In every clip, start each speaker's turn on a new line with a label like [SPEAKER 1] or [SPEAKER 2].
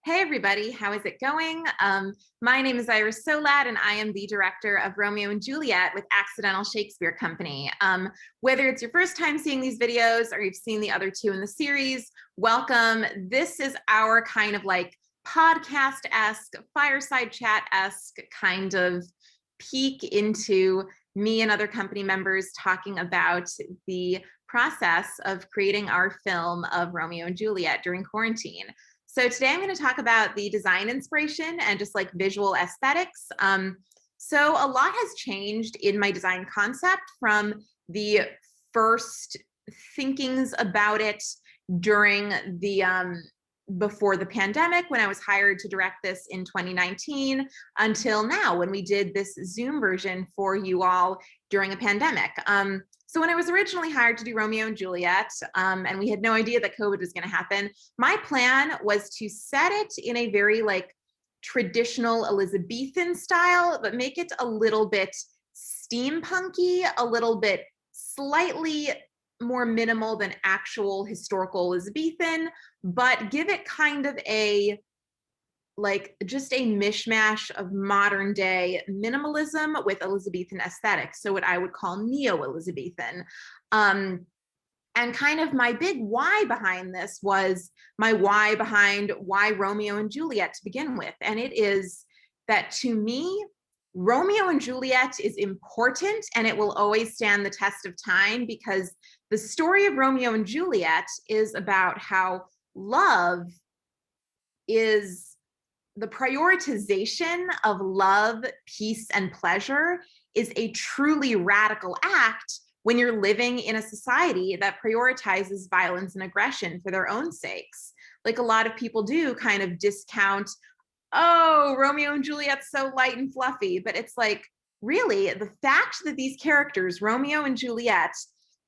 [SPEAKER 1] Hey everybody, how is it going? My name is Iris Sowlat and I am the director of Romeo and Juliet with Accidental Shakespeare Company. Whether it's your first time seeing these videos or you've seen the other two in the series, welcome. This is our kind of like podcast-esque, fireside chat-esque kind of peek into me and other company members talking about the process of creating our film of Romeo and Juliet during quarantine. So today I'm going to talk about the design inspiration and just like visual aesthetics. So a lot has changed in my design concept from the first thinkings about it during the before the pandemic when I was hired to direct this in 2019 until now when we did this Zoom version for you all during a pandemic. So when I was originally hired to do Romeo and Juliet, and we had no idea that COVID was going to happen, my plan was to set it in a very like traditional Elizabethan style, but make it a little bit steampunky, a little bit slightly more minimal than actual historical Elizabethan, but give it kind of a like just a mishmash of modern day minimalism with Elizabethan aesthetics. So what I would call neo-Elizabethan. And kind of my big why behind this was my why behind why Romeo and Juliet to begin with. And it is that to me, Romeo and Juliet is important and it will always stand the test of time because the story of Romeo and Juliet is about how love is the prioritization of love, peace, and pleasure is a truly radical act when you're living in a society that prioritizes violence and aggression for their own sakes. Like a lot of people do kind of discount, oh, Romeo and Juliet's so light and fluffy, but it's like, really, the fact that these characters, Romeo and Juliet,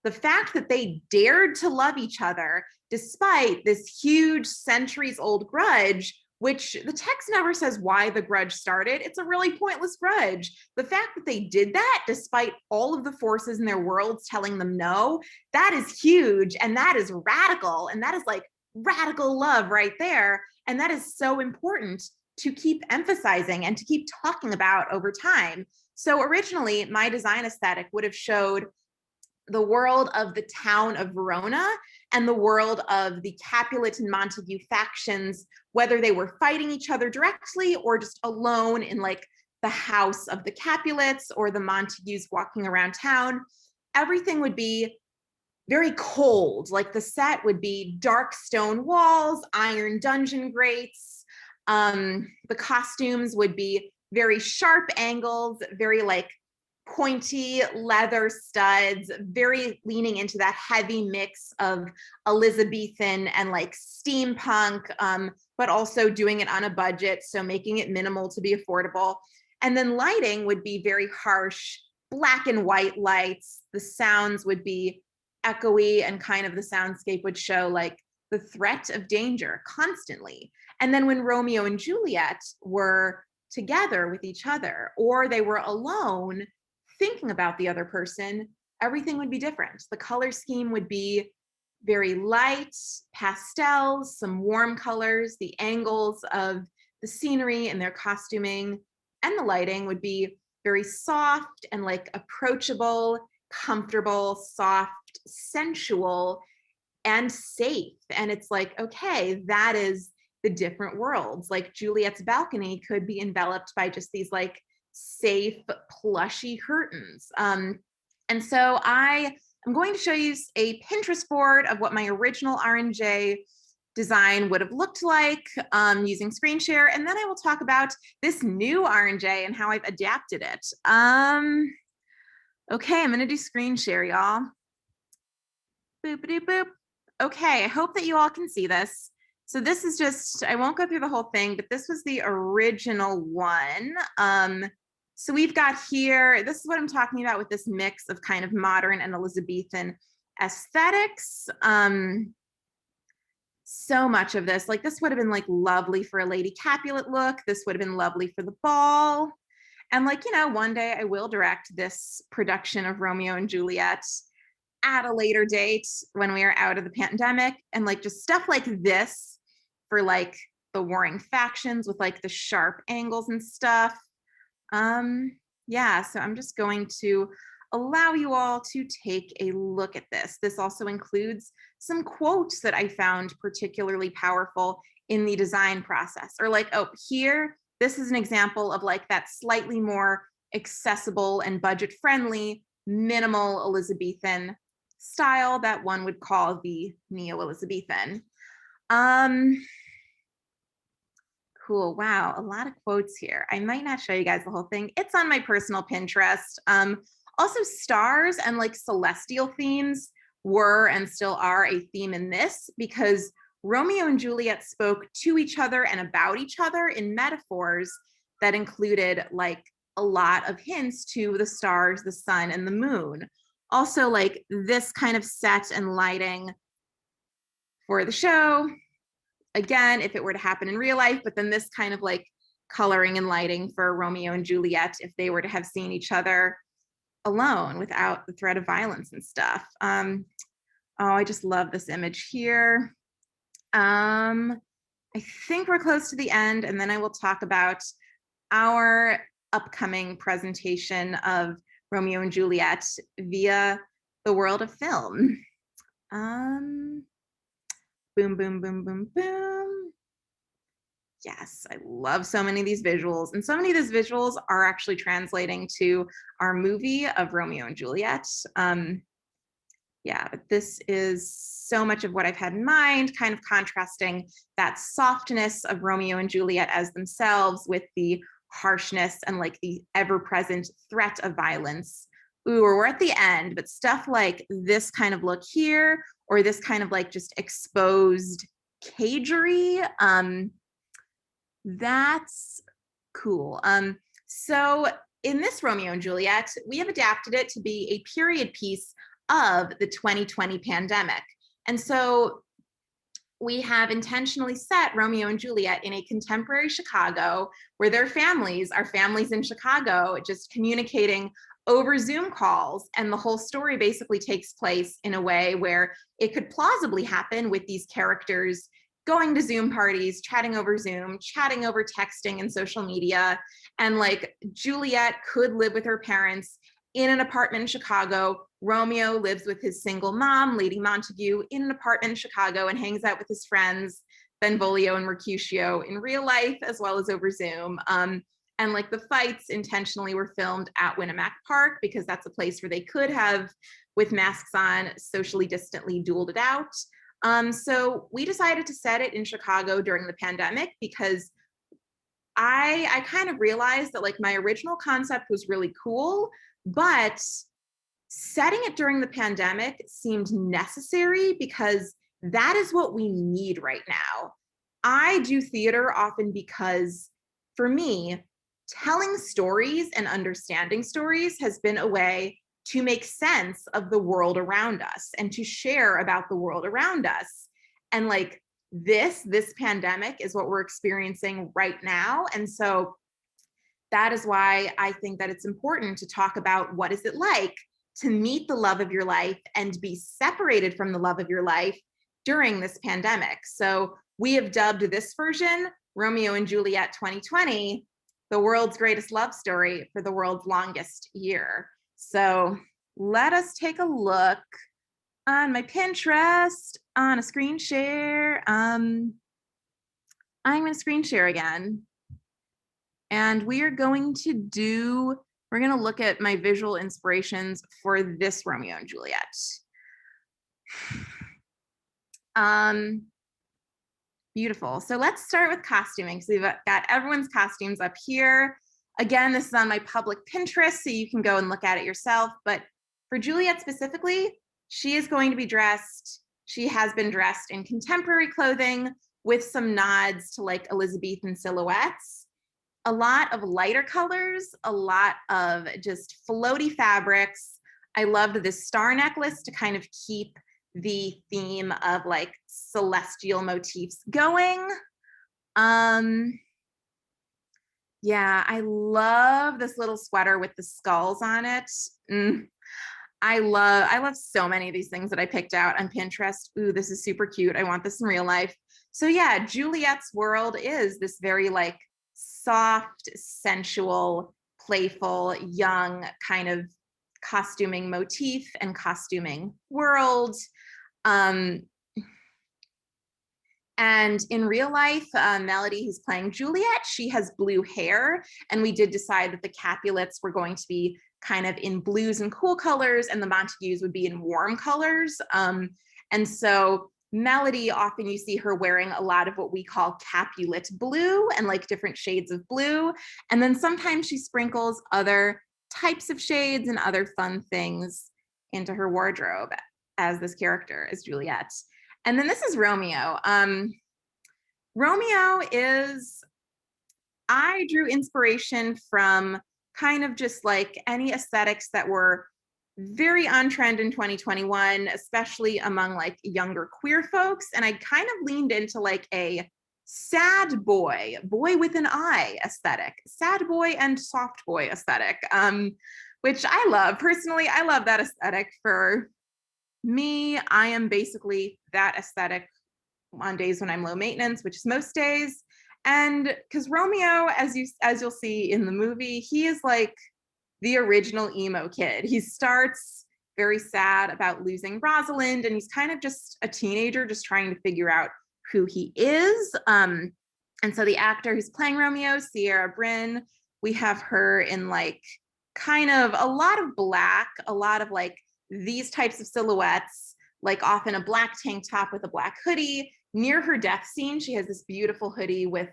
[SPEAKER 1] the fact that they dared to love each other despite this huge centuries-old grudge, which the text never says why the grudge started. It's a really pointless grudge. The fact that they did that despite all of the forces in their worlds telling them no, that is huge and that is radical and that is like radical love right there. And that is so important to keep emphasizing and to keep talking about over time. So originally my design aesthetic would have showed the world of the town of Verona and the world of the Capulet and Montague factions, whether they were fighting each other directly or just alone in like the house of the Capulets or the Montagues walking around town. Everything would be very cold. Like the set would be dark stone walls, iron dungeon grates. The costumes would be very sharp angles, very like pointy leather studs, very leaning into that heavy mix of Elizabethan and like steampunk, but also doing it on a budget, so making it minimal to be affordable. And then lighting would be very harsh, black and white lights. The sounds would be echoey and kind of the soundscape would show like the threat of danger constantly. And then when Romeo and Juliet were together with each other or they were alone, thinking about the other person, everything would be different. The color scheme would be very light, pastels, some warm colors, the angles of the scenery and their costuming, and the lighting would be very soft and like approachable, comfortable, soft, sensual, and safe. And it's like, okay, that is the different worlds. Like Juliet's balcony could be enveloped by just these like safe, plushy curtains. And so I am going to show you a Pinterest board of what my original R&J design would have looked like using screen share. And then I will talk about this new R&J and how I've adapted it. Okay, I'm gonna do screen share, y'all. Boopity boop. Okay, I hope that you all can see this. So this is just, I won't go through the whole thing, but this was the original one. So we've got here, this is what I'm talking about with this mix of kind of modern and Elizabethan aesthetics. So much of this, like this would have been like lovely for a Lady Capulet look. This would have been lovely for the ball. And like, you know, one day I will direct this production of Romeo and Juliet at a later date when we are out of the pandemic, and like just stuff like this for like the warring factions with like the sharp angles and stuff. Yeah, so I'm just going to allow you all to take a look at this. This also includes some quotes that I found particularly powerful in the design process. Or like, oh, here, this is an example of like that slightly more accessible and budget-friendly, minimal Elizabethan style that one would call the Neo-Elizabethan. Cool. Wow. A lot of quotes here. I might not show you guys the whole thing. It's on my personal Pinterest. Also, stars and like celestial themes were and still are a theme in this, because Romeo and Juliet spoke to each other and about each other in metaphors that included like a lot of hints to the stars, the sun, and the moon. Also, like this kind of set and lighting for the show. Again, if it were to happen in real life, but then this kind of like coloring and lighting for Romeo and Juliet if they were to have seen each other alone without the threat of violence and stuff. Oh, I just love this image here. I think we're close to the end, and then I will talk about our upcoming presentation of Romeo and Juliet via the world of film. Boom, boom, boom, boom, boom. Yes, I love so many of these visuals. And so many of these visuals are actually translating to our movie of Romeo and Juliet. Yeah, but this is so much of what I've had in mind, kind of contrasting that softness of Romeo and Juliet as themselves with the harshness and like the ever-present threat of violence. Ooh, we're at the end, but stuff like this kind of look here, or this kind of like just exposed cagery, that's cool. So in this Romeo and Juliet, we have adapted it to be a period piece of the 2020 pandemic. And so we have intentionally set Romeo and Juliet in a contemporary Chicago where their families are families in Chicago, just communicating over Zoom calls. And the whole story basically takes place in a way where it could plausibly happen with these characters going to Zoom parties, chatting over Zoom, chatting over texting and social media. And like Juliet could live with her parents in an apartment in Chicago. Romeo lives with his single mom, Lady Montague, in an apartment in Chicago and hangs out with his friends, Benvolio and Mercutio, in real life as well as over Zoom. And like the fights intentionally were filmed at Winnemac Park because that's a place where they could have, with masks on, socially distantly dueled it out. So we decided to set it in Chicago during the pandemic because I kind of realized that like my original concept was really cool, but setting it during the pandemic seemed necessary because that is what we need right now. I do theater often because for me, telling stories and understanding stories has been a way to make sense of the world around us and to share about the world around us. And like this pandemic is what we're experiencing right now. And so that is why I think that it's important to talk about what is it like to meet the love of your life and be separated from the love of your life during this pandemic. So we have dubbed this version Romeo and Juliet 2020, the world's greatest love story for the world's longest year. So let us take a look on my Pinterest on a screen share. I'm going to screen share again. And we are going to we're going to look at my visual inspirations for this Romeo and Juliet. Beautiful. So let's start with costuming. So we've got everyone's costumes up here. Again, this is on my public Pinterest, so you can go and look at it yourself. But for Juliet specifically, she is going to be dressed, she has been dressed in contemporary clothing with some nods to like Elizabethan silhouettes. A lot of lighter colors, a lot of just floaty fabrics. I loved this star necklace to kind of keep the theme of like celestial motifs going. Yeah, I love this little sweater with the skulls on it. I love so many of these things that I picked out on Pinterest. Ooh, this is super cute. I want this in real life. So yeah, Juliet's world is this very like soft, sensual, playful, young kind of costuming motif and costuming world. Um, and in real life, Melody, who's playing Juliet, she has blue hair. And we did decide that the Capulets were going to be kind of in blues and cool colors, and the Montagues would be in warm colors. And so Melody, often you see her wearing a lot of what we call Capulet blue and like different shades of blue. And then sometimes she sprinkles other types of shades and other fun things into her wardrobe as this character, as Juliet. And then this is Romeo. Romeo is, I drew inspiration from kind of just like any aesthetics that were very on trend in 2021, especially among like younger queer folks. And I kind of leaned into like a sad boy, boy with an eye aesthetic, sad boy and soft boy aesthetic, which I love. Personally, I love that aesthetic. For me, I am basically that aesthetic on days when I'm low maintenance, which is most days. And because Romeo, as you'll see in the movie, he is like the original emo kid. He starts very sad about losing Rosalind, and he's kind of just a teenager just trying to figure out who he is. And so the actor who's playing Romeo, Sierra Bryn, we have her in like kind of a lot of black, a lot of like these types of silhouettes, like often a black tank top with a black hoodie. Near her death scene, she has this beautiful hoodie with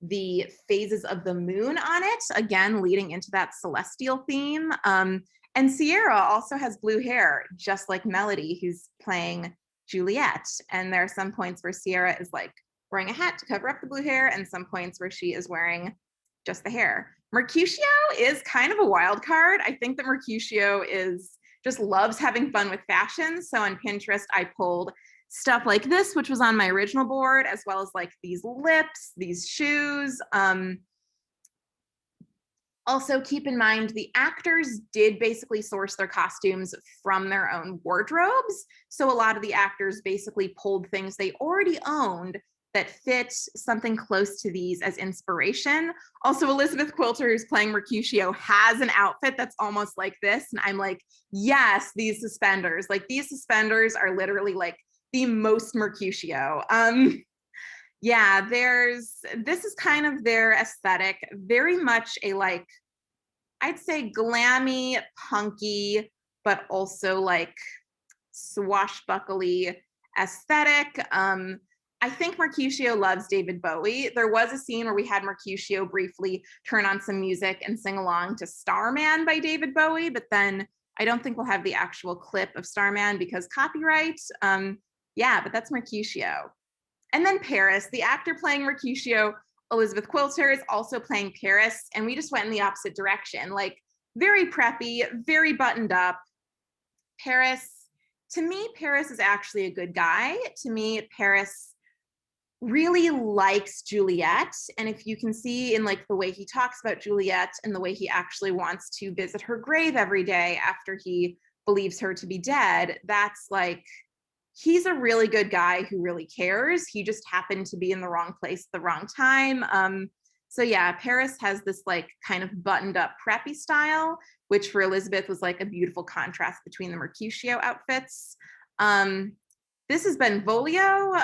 [SPEAKER 1] the phases of the moon on it, again, leading into that celestial theme. And Sierra also has blue hair, just like Melody, who's playing Juliet. And there are some points where Sierra is like wearing a hat to cover up the blue hair, and some points where she is wearing just the hair. Mercutio is kind of a wild card. I think that Mercutio just loves having fun with fashion. So on Pinterest, I pulled stuff like this, which was on my original board, as well as like these lips, these shoes. Also keep in mind, the actors did basically source their costumes from their own wardrobes. So a lot of the actors basically pulled things they already owned that fit something close to these as inspiration. Also, Elizabeth Quilter, who's playing Mercutio, has an outfit that's almost like this. And I'm like, yes, these suspenders. Like these suspenders are literally like the most Mercutio. Yeah, this is kind of their aesthetic, very much a like, I'd say glammy, punky, but also like swashbuckly aesthetic. I think Mercutio loves David Bowie. There was a scene where we had Mercutio briefly turn on some music and sing along to Starman by David Bowie, but then I don't think we'll have the actual clip of Starman because copyright. Yeah, but that's Mercutio. And then Paris, the actor playing Mercutio, Elizabeth Quilter, is also playing Paris, and we just went in the opposite direction, like very preppy, very buttoned up. Paris, to me, Paris is actually a good guy. To me, Paris really likes Juliet. And if you can see in like the way he talks about Juliet and the way he actually wants to visit her grave every day after he believes her to be dead, that's like, he's a really good guy who really cares. He just happened to be in the wrong place at the wrong time. So yeah, Paris has this like kind of buttoned up preppy style, which for Elizabeth was like a beautiful contrast between the Mercutio outfits. This is Benvolio.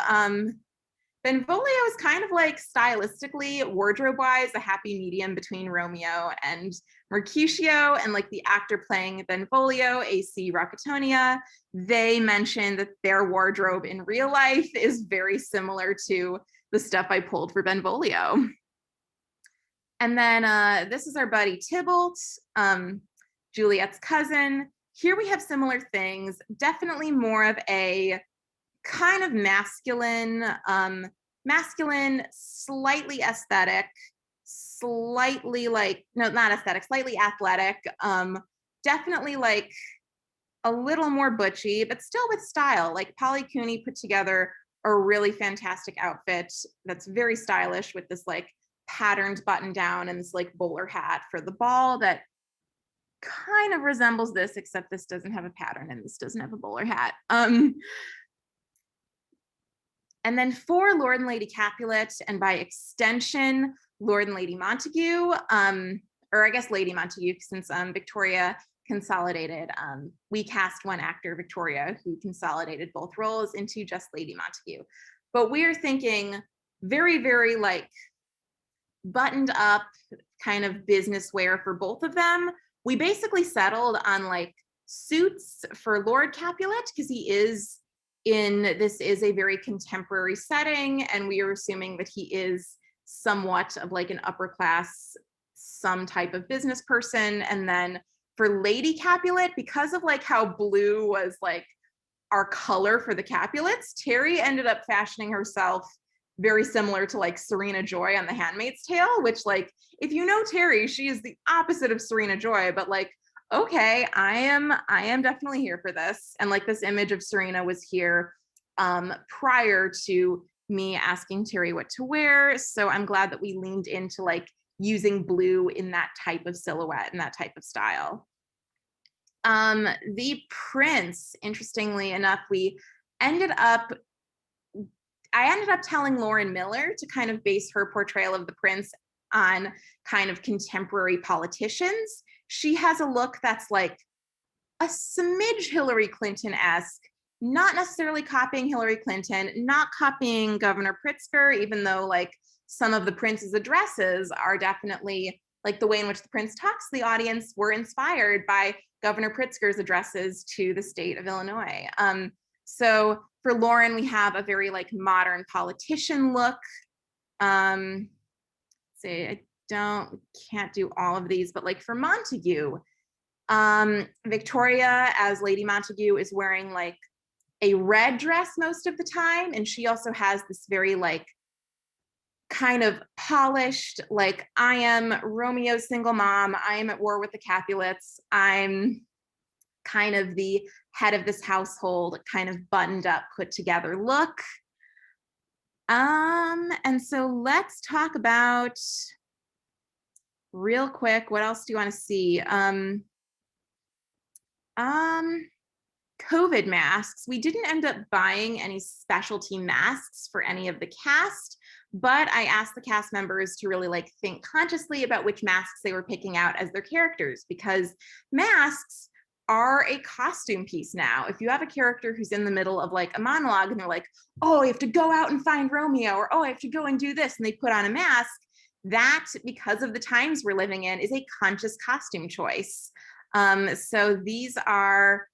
[SPEAKER 1] Benvolio is kind of like stylistically, wardrobe-wise, a happy medium between Romeo and Mercutio, and like the actor playing Benvolio, AC Rocketonia, they mentioned that their wardrobe in real life is very similar to the stuff I pulled for Benvolio. And then this is our buddy Tybalt, Juliet's cousin. Here we have similar things, definitely more of a kind of masculine, slightly aesthetic, slightly like, no, not aesthetic, slightly athletic, definitely like a little more butchy, but still with style. Like Polly Cooney put together a really fantastic outfit that's very stylish with this like patterned button down and this like bowler hat for the ball that kind of resembles this, except this doesn't have a pattern and this doesn't have a bowler hat. And then for Lord and Lady Capulet, and by extension, Lord and Lady Montague, or I guess Lady Montague, since Victoria consolidated, we cast one actor, Victoria, who consolidated both roles into just Lady Montague. But we're thinking very, very like buttoned up kind of business wear for both of them. We basically settled on like suits for Lord Capulet because he is this is a very contemporary setting, and we are assuming that he is somewhat of like an upper class, some type of business person. And then for Lady Capulet, because of like how blue was like our color for the Capulets, Terry ended up fashioning herself very similar to like Serena Joy on The Handmaid's Tale, which like, if you know Terry, she is the opposite of Serena Joy, but like, okay, I am definitely here for this. And like this image of Serena was here prior to me asking Terry what to wear. So I'm glad that we leaned into like using blue in that type of silhouette and that type of style. The prince, interestingly enough, I ended up telling Lauren Miller to kind of base her portrayal of the prince on kind of contemporary politicians. She has a look that's like a smidge Hillary Clinton-esque, not necessarily copying Hillary Clinton, not copying Governor Pritzker, even though like some of the prince's addresses are definitely like the way in which the prince talks to the audience were inspired by Governor Pritzker's addresses to the state of Illinois. So for Lauren, we have a very like modern politician look. Say I can't do all of these, but like for Montague, Victoria as Lady Montague is wearing like a red dress most of the time, and she also has this very like kind of polished, like, I am Romeo's single mom, I am at war with the Capulets, I'm kind of the head of this household, kind of buttoned up, put together look. And so let's talk about real quick, what else do you want to see? COVID masks. We didn't end up buying any specialty masks for any of the cast, but I asked the cast members to really like think consciously about which masks they were picking out as their characters, because masks are a costume piece now. If you have a character who's in the middle of like a monologue and they're like, oh, I have to go out and find Romeo, or oh, I have to go and do this, and they put on a mask, that, because of the times we're living in, is a conscious costume choice. So these are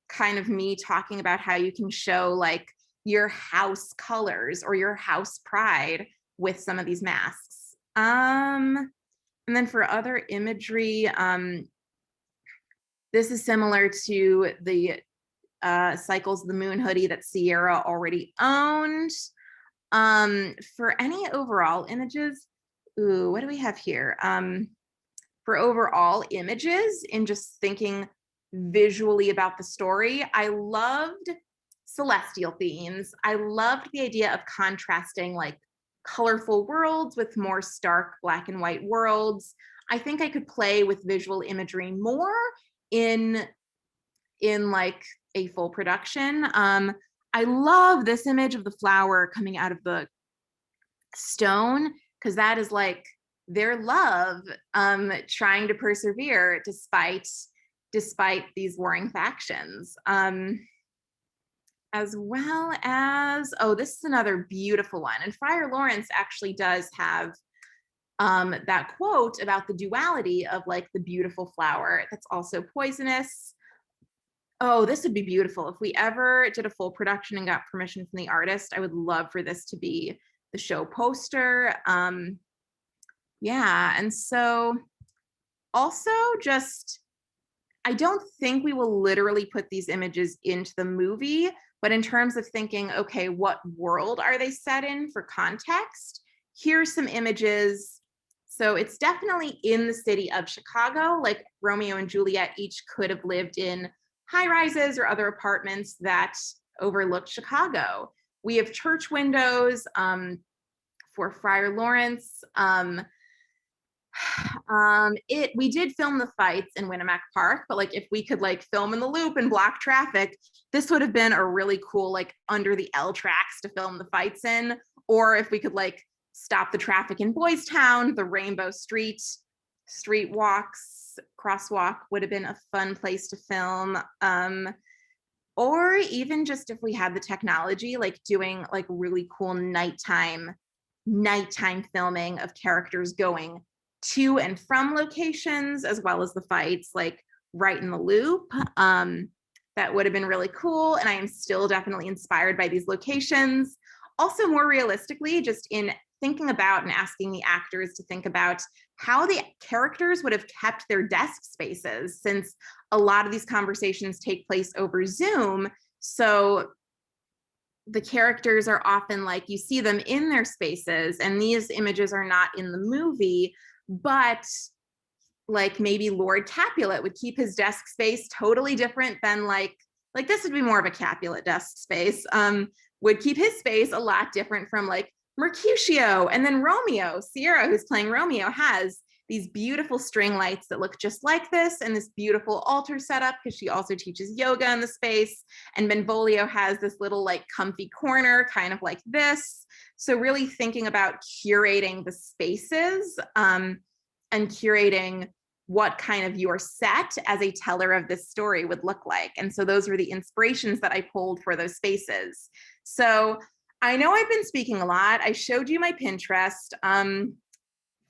[SPEAKER 1] kind of me talking about how you can show like your house colors or your house pride with some of these masks. And then for other imagery, this is similar to the Cycles of the Moon hoodie that Sierra already owned. For any overall images, ooh, what do we have here? For overall images, in just thinking visually about the story, I loved celestial themes. I loved the idea of contrasting like colorful worlds with more stark black and white worlds. I think I could play with visual imagery more in like a full production. I love this image of the flower coming out of the stone, because that is like their love trying to persevere despite these warring factions. As well as, oh, this is another beautiful one. And Friar Lawrence actually does have that quote about the duality of like the beautiful flower that's also poisonous. Oh, this would be beautiful. If we ever did a full production and got permission from the artist, I would love for this to be the show poster. Yeah, and so also just, I don't think we will literally put these images into the movie, but in terms of thinking, okay, what world are they set in for context? Here's some images. So it's definitely in the city of Chicago, like Romeo and Juliet each could have lived in high rises or other apartments that overlooked Chicago. We have church windows for Friar Lawrence. We did film the fights in Winamac Park, but like if we could like film in the loop and block traffic, this would have been a really cool like under the L tracks to film the fights in. Or if we could like stop the traffic in Boys Town, the Rainbow street walks, crosswalk would have been a fun place to film. Or even just if we had the technology, like doing like really cool nighttime filming of characters going to and from locations, as well as the fights, like right in the loop. That would have been really cool. And I am still definitely inspired by these locations. Also, more realistically, just in thinking about and asking the actors to think about how the characters would have kept their desk spaces, since a lot of these conversations take place over Zoom. So the characters are often like, you see them in their spaces, and these images are not in the movie, but like maybe Lord Capulet would keep his desk space totally different than like this would be more of a Capulet desk space, would keep his space a lot different from like Mercutio. And then Romeo, Sierra, who's playing Romeo, has these beautiful string lights that look just like this, and this beautiful altar setup because she also teaches yoga in the space. And Benvolio has this little like comfy corner kind of like this. So really thinking about curating the spaces and curating what kind of your set as a teller of this story would look like. And so those were the inspirations that I pulled for those spaces. So I know I've been speaking a lot. I showed you my Pinterest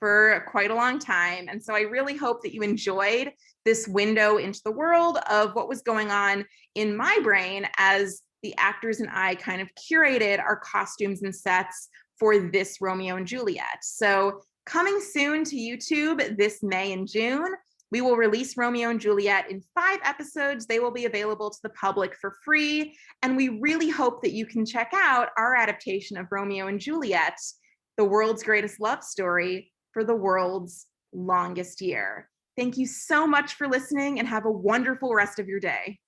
[SPEAKER 1] for quite a long time. And so I really hope that you enjoyed this window into the world of what was going on in my brain as the actors and I kind of curated our costumes and sets for this Romeo and Juliet. So coming soon to YouTube this May and June, we will release Romeo and Juliet in 5 episodes. They will be available to the public for free. And we really hope that you can check out our adaptation of Romeo and Juliet, the world's greatest love story for the world's longest year. Thank you so much for listening, and have a wonderful rest of your day.